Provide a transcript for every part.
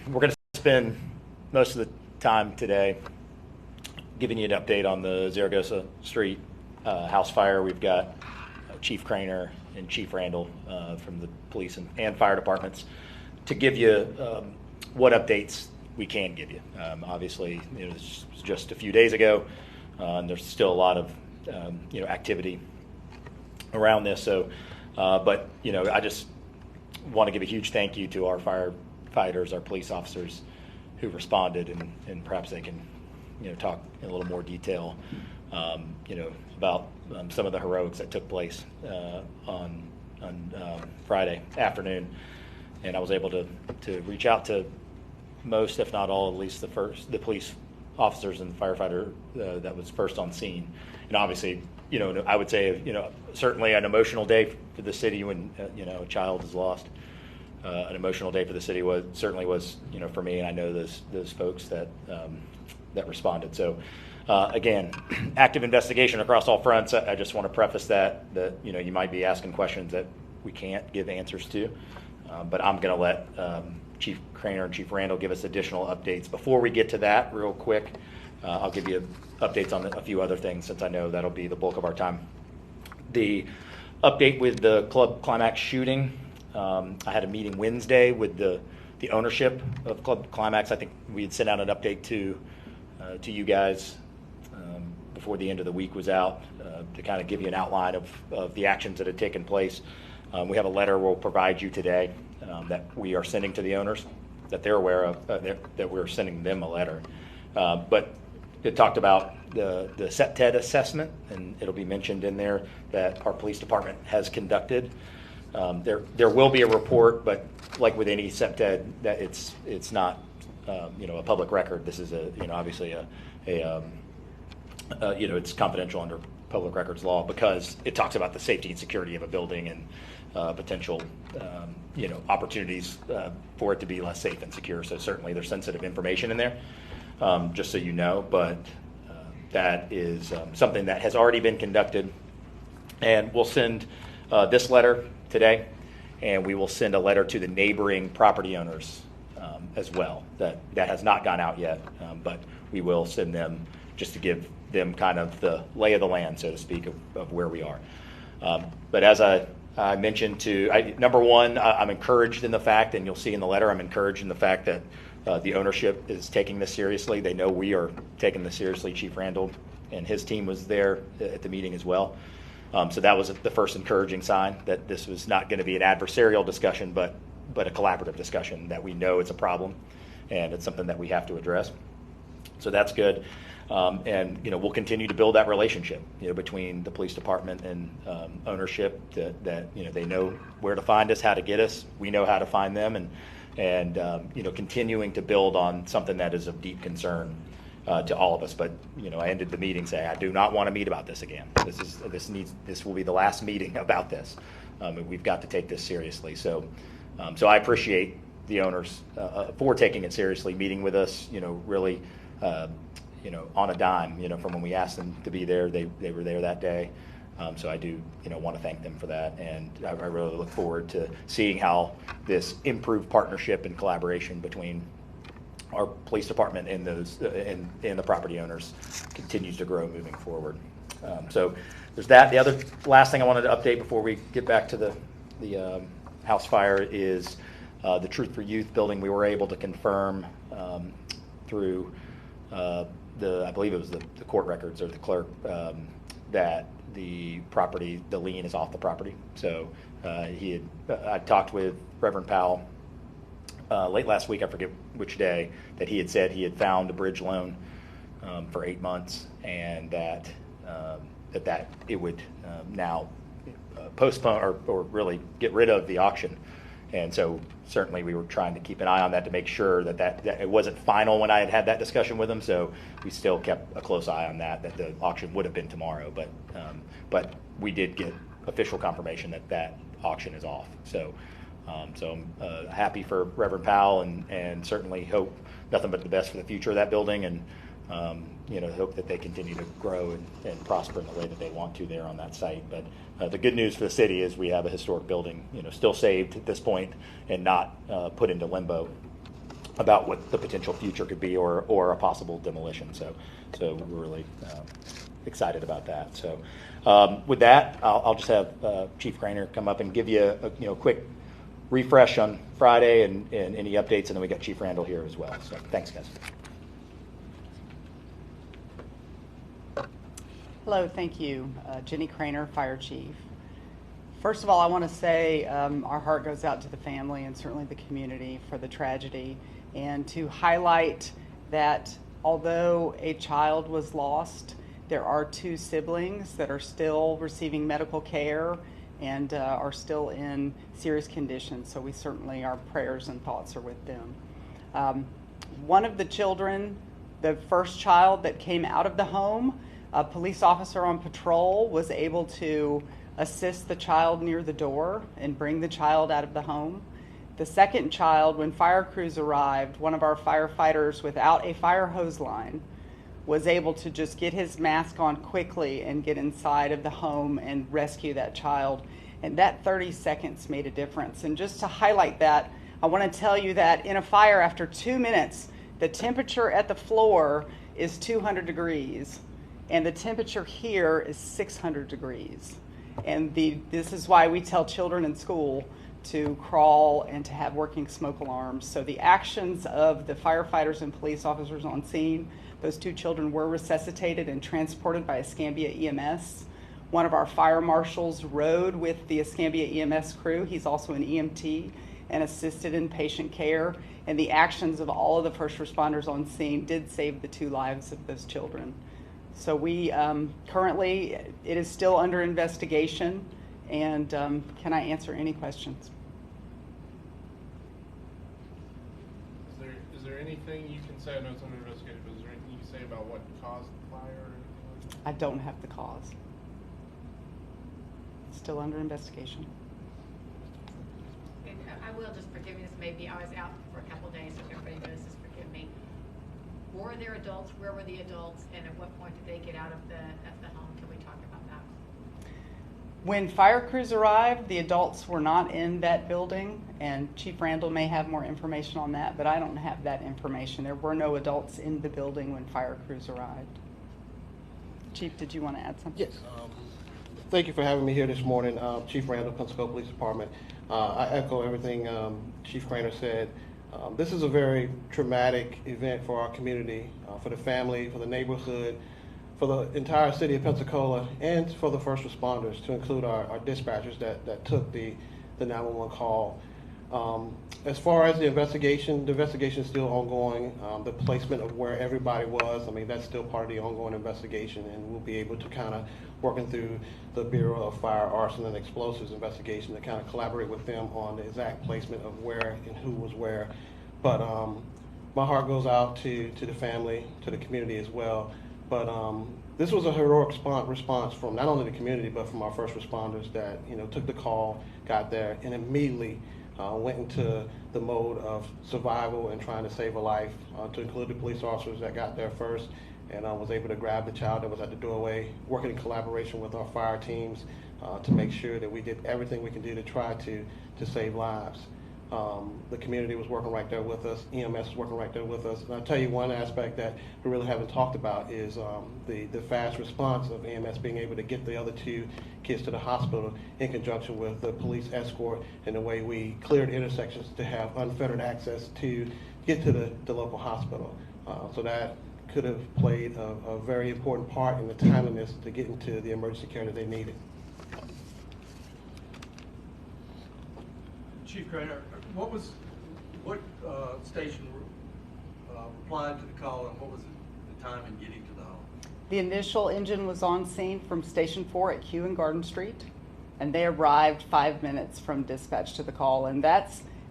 We're going to spend most of the time today giving you an update on the Zaragoza Street house fire. We've got Chief Craner and Chief Randall from the police and fire departments to give you what updates we can give you. Obviously, it was just a few days ago, and there's still a lot of activity around this. So, but I just want to give a huge thank you to our firefighters, our police officers who responded, and perhaps they can talk in a little more detail about some of the heroics that took place on Friday afternoon. And I was able to reach out to most, if not all, at least the police officers and the firefighter that was first on scene. And obviously, I would say, certainly an emotional day for the city when a child is lost. An emotional day for the city was for me, and I know those folks that responded. So again, active investigation across all fronts. I just want to preface that you might be asking questions that we can't give answers to, but I'm going to let Chief Craner and Chief Randall give us additional updates. Before we get to that, real quick, I'll give you updates on a few other things, since I know that'll be the bulk of our time. The update with the Club Climax shooting. I had a meeting Wednesday with the ownership of Club Climax. I think we had sent out an update to you guys before the end of the week was out to kind of give you an outline of the actions that had taken place. We have a letter we'll provide you today that we are sending to the owners, that they're aware of, that we're sending them a letter. But it talked about the CEPTED assessment, and it'll be mentioned in there that our police department has conducted. There will be a report, but like with any CEPTED, that it's not a public record. This is obviously it's confidential under public records law, because it talks about the safety and security of a building and potential opportunities for it to be less safe and secure. So certainly there's sensitive information in there, just so you know. But that is something that has already been conducted, and we'll send this letter today, and we will send a letter to the neighboring property owners as well. That has not gone out yet, but we will send them just to give them kind of the lay of the land, so to speak, of where we are. But as I mentioned number one, I'm encouraged in the fact, and you'll see in the letter, I'm encouraged in the fact that the ownership is taking this seriously. They know we are taking this seriously. Chief Randall and his team was there at the meeting as well. So that was the first encouraging sign, that this was not going to be an adversarial discussion, but a collaborative discussion, that we know it's a problem and it's something that we have to address. So that's good. And we'll continue to build that relationship between the police department and ownership, that they know where to find us, how to get us, we know how to find them, and continuing to build on something that is of deep concern to all of us. But I ended the meeting saying I do not want to meet about this again. This will be the last meeting about this. We've got to take this seriously. So I appreciate the owners for taking it seriously, meeting with us. Really, on a dime. From when we asked them to be there, they were there that day. So I do want to thank them for that, and I really look forward to seeing how this improved partnership and collaboration between our police department and those and the property owners continues to grow moving forward. So there's that. The other last thing I wanted to update before we get back to the house fire is the Truth for Youth building. We were able to confirm through I believe it was the court records or the clerk, that the lien is off the property. So I talked with Reverend Powell late last week, I forget which day, that he had said he had found a bridge loan for 8 months, and that it would now postpone or really get rid of the auction. And so certainly we were trying to keep an eye on that to make sure that it wasn't final when I had that discussion with him. So we still kept a close eye on that the auction would have been tomorrow. But we did get official confirmation that auction is off. So I'm happy for Reverend Powell, and certainly hope nothing but the best for the future of that building, and hope that they continue to grow and prosper in the way that they want to there on that site. But the good news for the city is we have a historic building, still saved at this point and not put into limbo. about what the potential future could be or a possible demolition. So we're really excited about that. So with that, I'll just have Chief Craner come up and give you a quick refresh on Friday and any updates, and then we got Chief Randall here as well. So thanks, guys. Hello, thank you. Jenny Craner, Fire Chief. First of all, I want to say our heart goes out to the family and certainly the community for the tragedy, and to highlight that although a child was lost, there are 2 siblings that are still receiving medical care and are still in serious condition. So we certainly, our prayers and thoughts are with them. One of the children, the first child that came out of the home, a police officer on patrol was able to assist the child near the door and bring the child out of the home. The second child, when fire crews arrived, one of our firefighters without a fire hose line was able to just get his mask on quickly and get inside of the home and rescue that child. And that 30 seconds made a difference. And just to highlight that, I want to tell you that in a fire, after 2 minutes, the temperature at the floor is 200 degrees. And the temperature here is 600 degrees. And this is why we tell children in school to crawl and to have working smoke alarms. So the actions of the firefighters and police officers on scene, those 2 children were resuscitated and transported by Escambia EMS. One of our fire marshals rode with the Escambia EMS crew. He's also an EMT and assisted in patient care. And the actions of all of the first responders on scene did save the 2 lives of those children. So we currently, it is still under investigation, and can I answer any questions? Is there anything you can say? I know it's under investigation, but is there anything you can say about what caused the fire or anything like that? I don't have the cause. It's still under investigation. And I will just forgive me, this maybe I was out for a couple of days, so if everybody knows this, forgive me. Were there adults? Where were the adults? And at what point did they get out of the home? Can we talk about that? When fire crews arrived, the adults were not in that building, and Chief Randall may have more information on that, but I don't have that information. There were no adults in the building when fire crews arrived. Chief, did you want to add something? Yes. Thank you for having me here this morning. Chief Randall, Pensacola Police Department. I echo everything Chief Craner said. This is a very traumatic event for our community, for the family, for the neighborhood, for the entire city of Pensacola, and for the first responders, to include our dispatchers that took the 911 call. As far as the investigation is still ongoing. The placement of where everybody was, I mean, that's still part of the ongoing investigation, and we'll be able to kind of working through the Bureau of Fire, Arson, and Explosives investigation to kind of collaborate with them on the exact placement of where and who was where. But my heart goes out to the family, to the community as well. But this was a heroic response from not only the community, but from our first responders that took the call, got there, and immediately went into the mode of survival and trying to save a life, to include the police officers that got there first and was able to grab the child that was at the doorway, working in collaboration with our fire teams to make sure that we did everything we can do to try to save lives. The community was working right there with us. EMS was working right there with us. And I'll tell you one aspect that we really haven't talked about is the fast response of EMS being able to get the other 2 kids to the hospital in conjunction with the police escort, and the way we cleared intersections to have unfettered access to get to the local hospital. So that could have played a very important part in the timeliness to get into the emergency care that they needed. Chief Craner, what station replied to the call, and what was the time in getting to the home? The initial engine was on scene from Station 4 at Q and Garden Street, and they arrived 5 minutes from dispatch to the call. And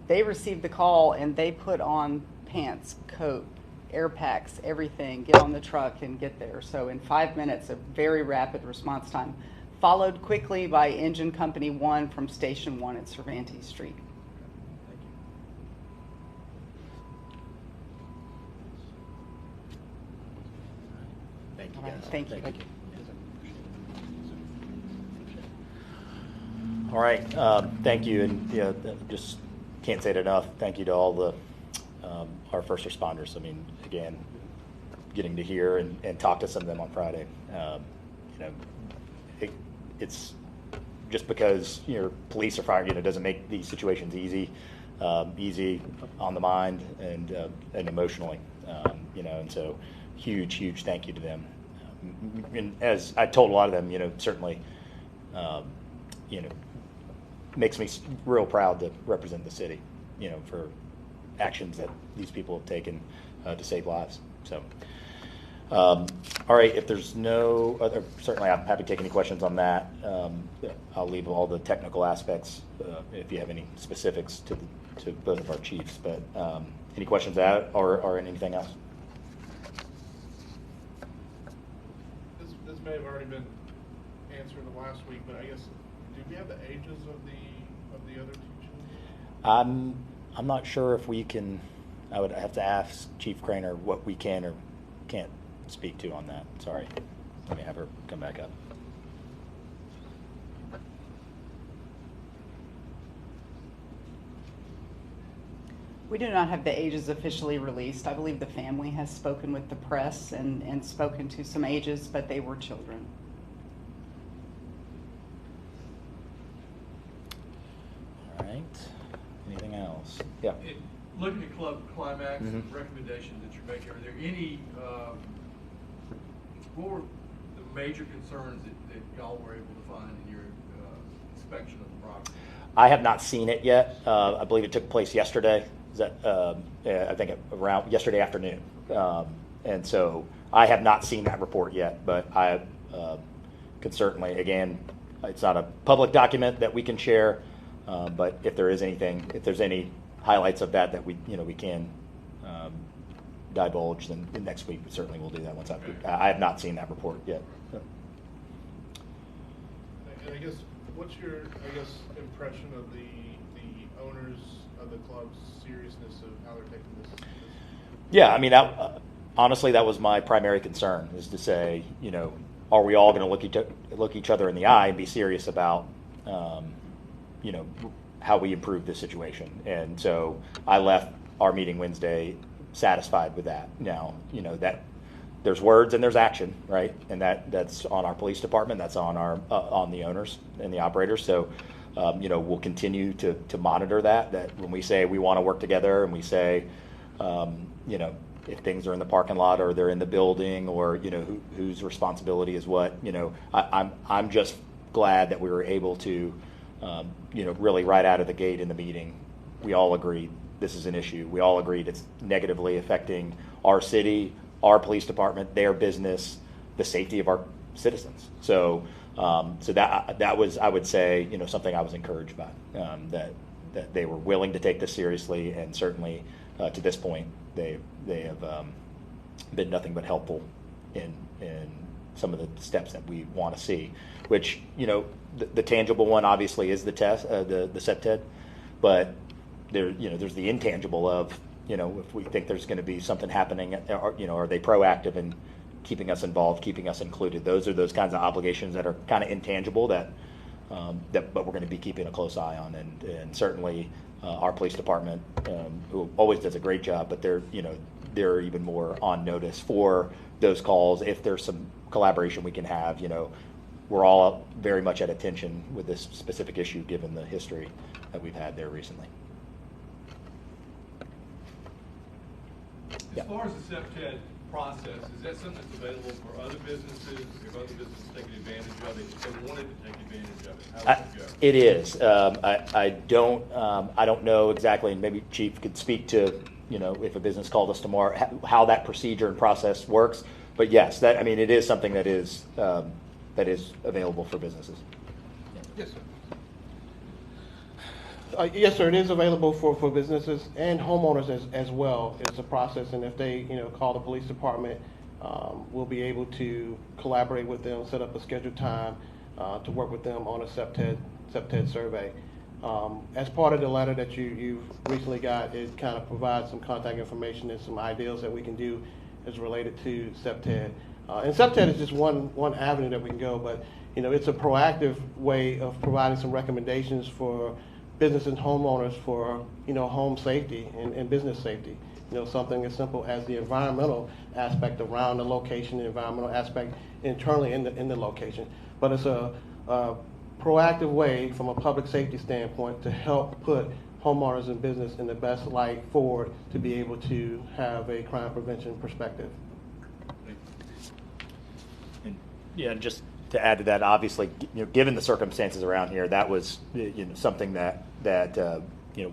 they received the call and they put on pants, coat, air packs, everything, get on the truck and get there. So in 5 minutes, a very rapid response time, followed quickly by Engine Company 1 from Station 1 at Cervantes Street. Thank you, All right, guys. thank you. All right, thank you, and just can't say it enough. Thank you to all the our first responders. I mean, again, getting to hear and talk to some of them on Friday. You know, it's just because your police are firing, doesn't make these situations easy on the mind and emotionally. And so huge thank you to them. And as I told a lot of them, certainly, makes me real proud to represent the city, for actions that these people have taken to save lives. So, all right, if there's no other, certainly I'm happy to take any questions on that. I'll leave all the technical aspects if you have any specifics to both of our chiefs. But any questions that or anything else? This may have already been answered the last week, but I guess, do we have the ages of the other two children? I'm not sure if we can. I would have to ask Chief Craner what we can or can't speak to on that. Sorry. Let me have her come back up. We do not have the ages officially released. I believe the family has spoken with the press and spoken to some ages, but they were children. All right. Anything else? Yeah. Looking at Club Climax, Mhm. recommendations that you're making, are there any, what were the major concerns that y'all were able to find in your inspection of the property? I have not seen it yet. I believe it took place yesterday. Is that, I think around yesterday afternoon. And so I have not seen that report yet, but I can certainly, again, it's not a public document that we can share, but if there is anything, if there's any highlights of that we can divulge, then next week we certainly will do that. Once I have not seen that report yet. And I guess, what's your, impression of the owners of the club's seriousness of how they're taking this? Yeah, I mean, honestly, that was my primary concern, is to say, are we all going to look each other in the eye and be serious about, how we improve this situation? And so I left our meeting Wednesday satisfied with that. Now, that there's words and there's action, right? And that's on our police department, that's on our on the owners and the operators. So, we'll continue to monitor that when we say we want to work together, and we say, if things are in the parking lot or they're in the building, or whose responsibility is what. I'm just glad that we were able to, really right out of the gate in the meeting, we all agreed this is an issue. We all agreed it's negatively affecting our city, our police department, their business, the safety of our citizens. So that was, I would say, something I was encouraged by, that they were willing to take this seriously, and certainly to this point they have been nothing but helpful in some of the steps that we want to see. Which the tangible one obviously is the test, the SEPTED, but there's the intangible of if we think there's going to be something happening, are they proactive in keeping us involved, keeping us included? Those are those kinds of obligations that are kind of intangible but we're going to be keeping a close eye on, and certainly our police department, who always does a great job, but they're even more on notice for those calls. If there's some collaboration we can have, we're all very much at attention with this specific issue, given the history that we've had there recently. As far as the SEPTED process, is that something that's available for other businesses? If other businesses taking advantage of it, if they wanted to take advantage of it, how would it go? It is. I don't know exactly, and maybe Chief could speak to, if a business called us tomorrow, how that procedure and process works. But yes, it is something that is available for businesses. Yes, sir. Yes, sir. It is available for businesses and homeowners as well. It's a process, and if they call the police department, we'll be able to collaborate with them, set up a scheduled time to work with them on a SEPTED survey. As part of the letter that you've recently got, it kind of provides some contact information and some ideas that we can do as related to SEPTED. And SEPTED is just one avenue that we can go, but it's a proactive way of providing some recommendations for businesses and homeowners for home safety and business safety. something as simple as the environmental aspect around the location, the environmental aspect internally in the location. But it's a proactive way from a public safety standpoint to help put homeowners and business in the best light forward to be able to have a crime prevention perspective. And, just to add to that, obviously, given the circumstances around here, that was something that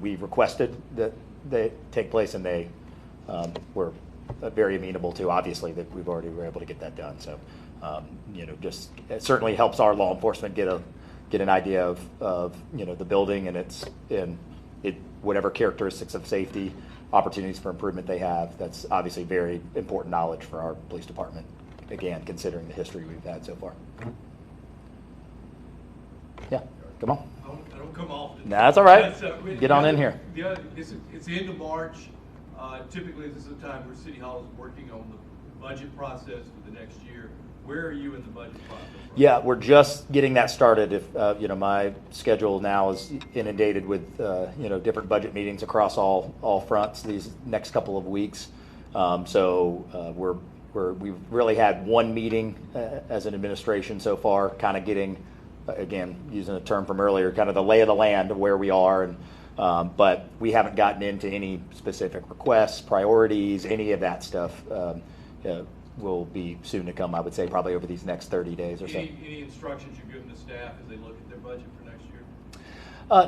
we requested that they take place, and they were very amenable to. Obviously, that we've already were able to get that done. So, just it certainly helps our law enforcement get an idea of the building and whatever characteristics of safety, opportunities for improvement they have. That's obviously very important knowledge for our police department. Again, considering the history we've had so far. Yeah, come on. I don't come often. Nah, that's all right. Get on in here. It's the end of March. Typically, this is a time where City Hall is working on the budget process for the next year. Where are you in the budget process? Yeah, we're just getting that started. If my schedule now is inundated with different budget meetings across all fronts these next couple of weeks. So we've really had one meeting as an administration so far, kind of getting, again, using a term from earlier, kind of the lay of the land of where we are, and but we haven't gotten into any specific requests, priorities, any of that stuff. Will be soon to come, I would say, probably over these next 30 days or so. Any instructions you're giving the staff as they look at their budget for next year?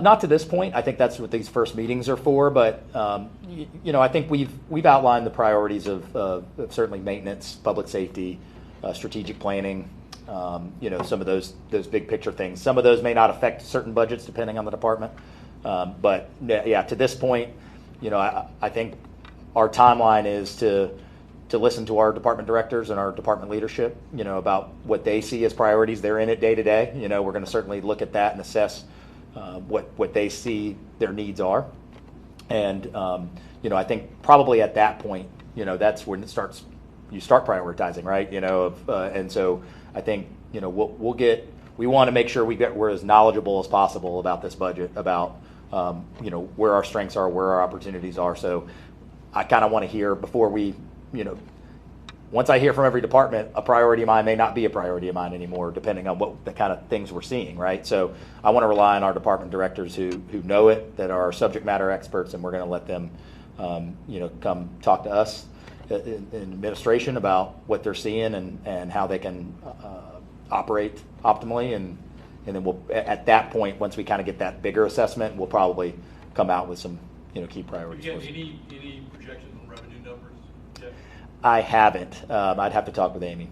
Not to this point. I think that's what these first meetings are for. But I think we've outlined the priorities of certainly maintenance, public safety, strategic planning. Some of those big picture things. Some of those may not affect certain budgets depending on the department. But yeah, to this point, I think our timeline is to listen to our department directors and our department leadership, about what they see as priorities. They're in it day to day. We're going to certainly look at that and assess what they see their needs are. And, I think probably at that point, that's when you start prioritizing, right? And so I think, we want to make sure we're as knowledgeable as possible about this budget, about, where our strengths are, where our opportunities are. So I kind of want to hear before we, once I hear from every department, a priority of mine may not be a priority of mine anymore, depending on what the kind of things we're seeing, right? So I want to rely on our department directors who know it, that are subject matter experts, and we're going to let them, come talk to us in administration about what they're seeing and how they can operate optimally. And then we'll, at that point, once we kind of get that bigger assessment, we'll probably come out with some, key priorities. Again, any projections on revenue numbers? Jeff? I haven't. I'd have to talk with Amy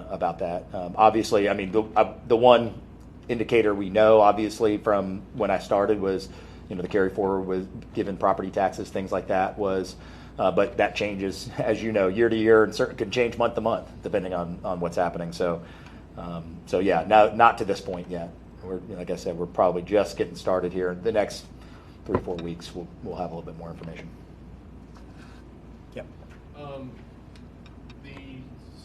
about that. Obviously, I mean, the one indicator we know, obviously, from when I started was, the carry forward was given property taxes, things like that was, but that changes, as you know, year to year, and certainly can change month to month depending on what's happening. So yeah, not to this point yet. Like I said, we're probably just getting started here. The next 3-4 weeks, we'll have a little bit more information. Yep. The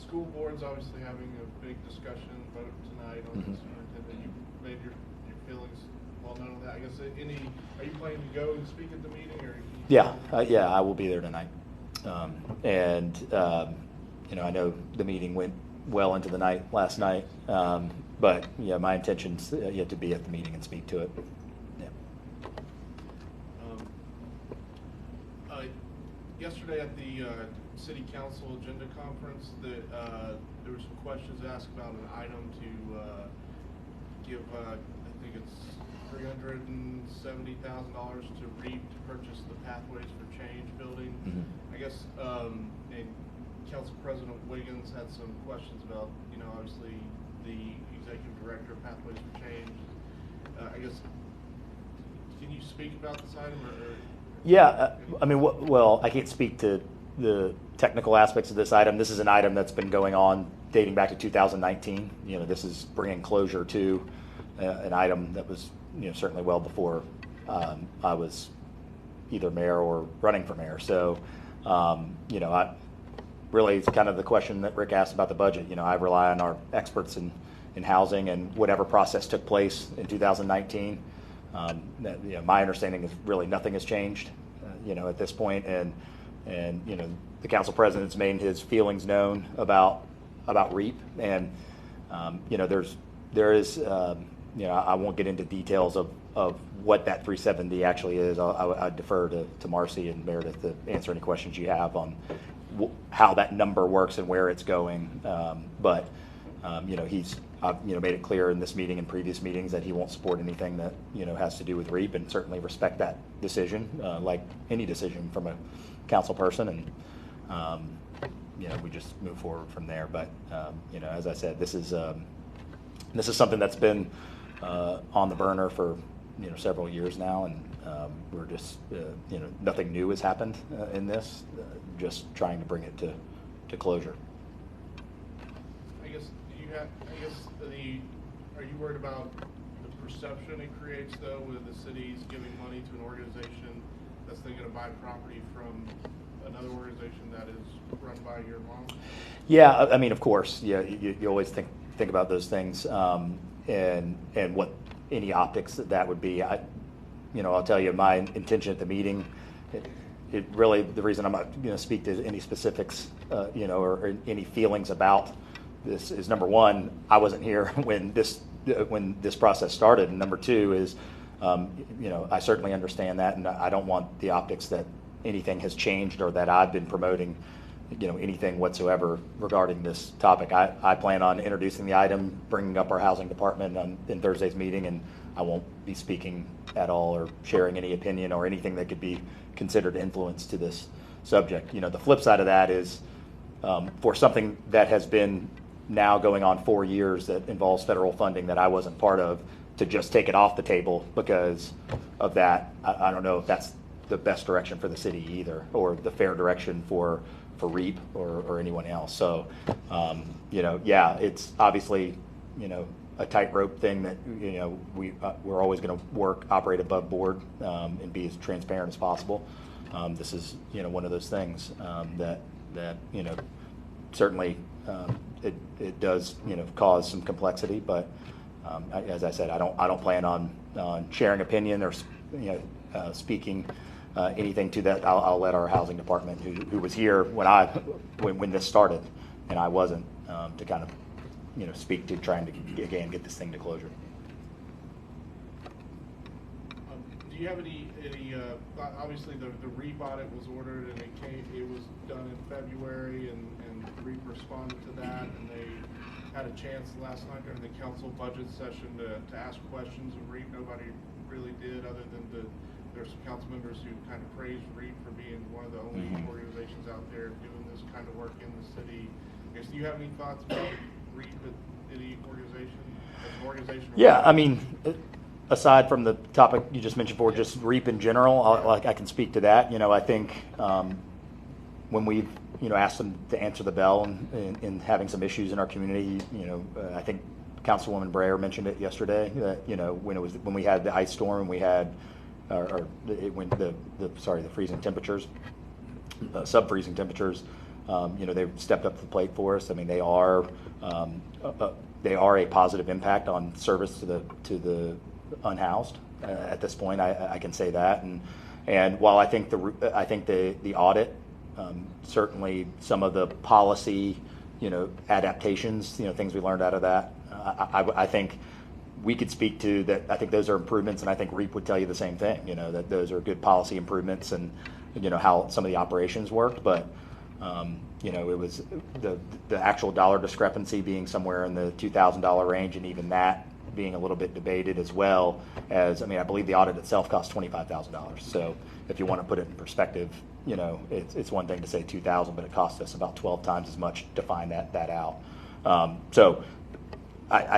school board's obviously having a big discussion about it tonight on the superintendent. You made your feelings well known on that. I guess are you planning to go and speak at the meeting, or? Yeah, I will be there tonight. I know the meeting went well into the night last night, but yeah, my intention's yet to be at the meeting and speak to it. Yeah. Yesterday at the City Council Agenda Conference, there were some questions asked about an item to give, I think it's $370,000 to Reeves to purchase the Pathways for Change building. Mm-hmm. I guess, and Council President Wiggins had some questions about, obviously the Executive Director of Pathways for Change. I guess, can you speak about this item? Yeah, I mean, well, I can't speak to the technical aspects of this item. This is an item that's been going on dating back to 2019. This is bringing closure to an item that was, certainly well before I was either mayor or running for mayor. So, really, it's kind of the question that Rick asked about the budget. I rely on our experts in housing, and whatever process took place in 2019. My understanding is really nothing has changed, at this point, and and the council president's made his feelings known about REAP, and there is I won't get into details of what that 370 actually is. I'd defer to Marcy and Meredith to answer any questions you have on how that number works and where it's going. But he's made it clear in this meeting and previous meetings that he won't support anything that has to do with REAP, and certainly respect that decision, like any decision from a council person, and we just move forward from there. But as I said, this is something that's been on the burner for several years now, and we're just nothing new has happened in this, just trying to bring it to closure. Are you worried about the perception it creates, though, with the city's giving money to an organization that's then going to buy property from another organization that is run by your mom? Yeah, I mean, of course, yeah, you always think about those things, and what any optics that would be. I'll tell you my intention at the meeting. It really, the reason I'm not going to speak to any specifics, or any feelings about this is, number one, I wasn't here when this process started, and number two is, I certainly understand that, and I don't want the optics that anything has changed or that I've been promoting, anything whatsoever regarding this topic. I plan on introducing the item, bringing up our housing department in Thursday's meeting, and I won't be speaking at all or sharing any opinion or anything that could be considered influence to this subject. The flip side of that is, for something that has been now going on 4 years that involves federal funding that I wasn't part of, to just take it off the table because of that, I don't know if that's the best direction for the city either, or the fair direction for REAP or anyone else. So, yeah, it's obviously, a tightrope thing that, we're always going to operate above board, and be as transparent as possible. This is, one of those things that certainly it does, cause some complexity, but as I said, I don't plan on sharing opinion or speaking anything to that. I'll let our housing department, who was here when this started, and I wasn't, to kind of speak to trying to again get this thing to closure. Do you have any obviously the REAP audit was ordered, and it was done in February, and REAP responded to that, and they had a chance last night during the council budget session to ask questions of REAP. Nobody really did, other than there's some council members who kind of praised REAP for being one of the only organizations out there doing this kind of work in the city. I guess, do you have any thoughts about REAP at any organization, as an organization? Yeah, I mean, aside from the topic you just mentioned for just REAP in general, I can speak to that. I think when we've asked them to answer the bell in having some issues in our community, I think Councilwoman Breyer mentioned it yesterday that when we had the ice storm, we had the freezing temperatures, sub-freezing temperatures. They stepped up to the plate for us. I mean, they are a positive impact on service to the unhoused at this point. I can say that, and while I think the audit, certainly some of the policy, adaptations, things we learned out of that, I think we could speak to that. I think those are improvements, and I think REAP would tell you the same thing. That those are good policy improvements, and how some of the operations worked, but. It was the actual dollar discrepancy being somewhere in the $2,000 range, and even that being a little bit debated, as well as, I believe the audit itself cost $25,000. So if you want to put it in perspective, it's one thing to say $2,000, but it cost us about 12 times as much to find that out. So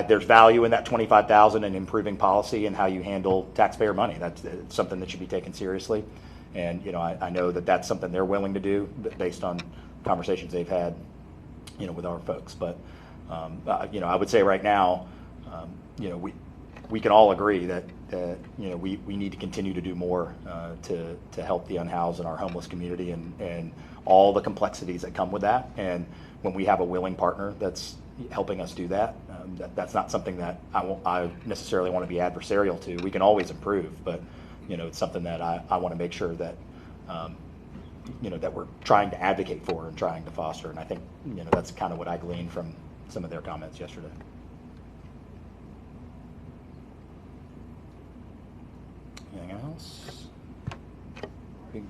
there's value in that $25,000 in improving policy and how you handle taxpayer money. That's something that should be taken seriously. And, I know that that's something they're willing to do based on conversations they've had, with our folks. But, I would say right now, we can all agree that we need to continue to do more to help the unhoused in our homeless community, and all the complexities that come with that. And when we have a willing partner that's helping us do that, that's not something that I necessarily want to be adversarial to. We can always improve, but it's something that I want to make sure that that we're trying to advocate for and trying to foster. And I think, that's kind of what I gleaned from some of their comments yesterday. Anything else?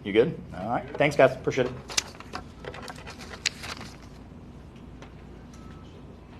You good? All right. Thanks, guys. Appreciate it.